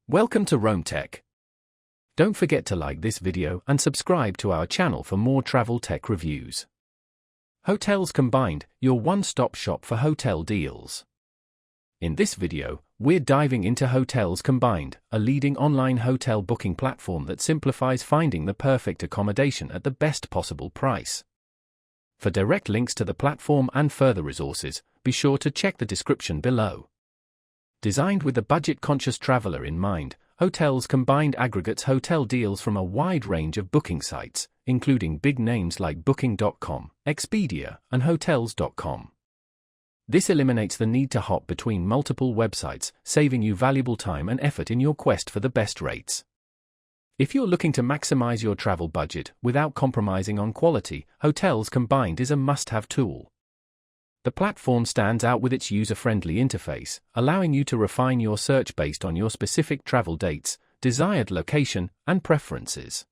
Welcome to Rome Tech. Don't forget to like this video and subscribe to our channel for more travel tech reviews. HotelsCombined, your one-stop shop for hotel deals. In this video, we're diving into HotelsCombined, a leading online hotel booking platform that simplifies finding the perfect accommodation at the best possible price. For direct links to the platform and further resources, be sure to check the description below. Designed with the budget-conscious traveler in mind, HotelsCombined aggregates hotel deals from a wide range of booking sites, including big names like Booking.com, Expedia, and Hotels.com. This eliminates the need to hop between multiple websites, saving you valuable time and effort in your quest for the best rates. If you're looking to maximize your travel budget without compromising on quality, HotelsCombined is a must-have tool. The platform stands out with its user-friendly interface, allowing you to refine your search based on your specific travel dates, desired location, and preferences.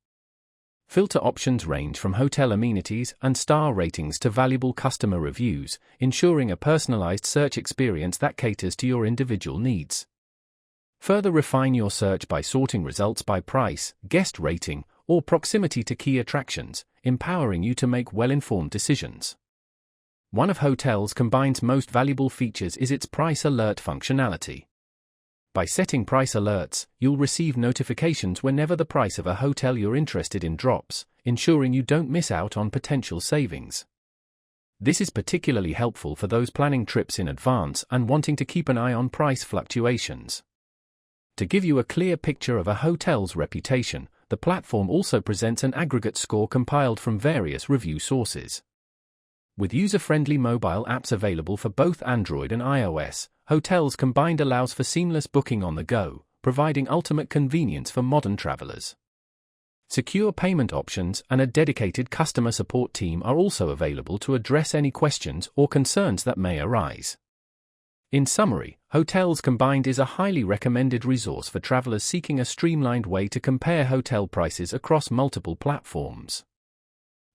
Filter options range from hotel amenities and star ratings to valuable customer reviews, ensuring a personalized search experience that caters to your individual needs. Further refine your search by sorting results by price, guest rating, or proximity to key attractions, empowering you to make well-informed decisions. One of HotelsCombined's most valuable features is its price alert functionality. By setting price alerts, you'll receive notifications whenever the price of a hotel you're interested in drops, ensuring you don't miss out on potential savings. This is particularly helpful for those planning trips in advance and wanting to keep an eye on price fluctuations. To give you a clear picture of a hotel's reputation, the platform also presents an aggregate score compiled from various review sources. With user-friendly mobile apps available for both Android and iOS, HotelsCombined allows for seamless booking on the go, providing ultimate convenience for modern travelers. Secure payment options and a dedicated customer support team are also available to address any questions or concerns that may arise. In summary, HotelsCombined is a highly recommended resource for travelers seeking a streamlined way to compare hotel prices across multiple platforms.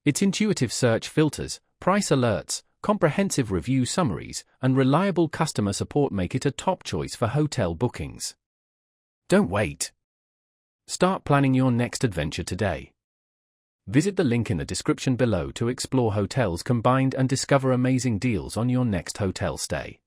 Its intuitive search filters, price alerts, comprehensive review summaries, and reliable customer support make it a top choice for hotel bookings. Don't wait. Start planning your next adventure today. Visit the link in the description below to explore HotelsCombined and discover amazing deals on your next hotel stay.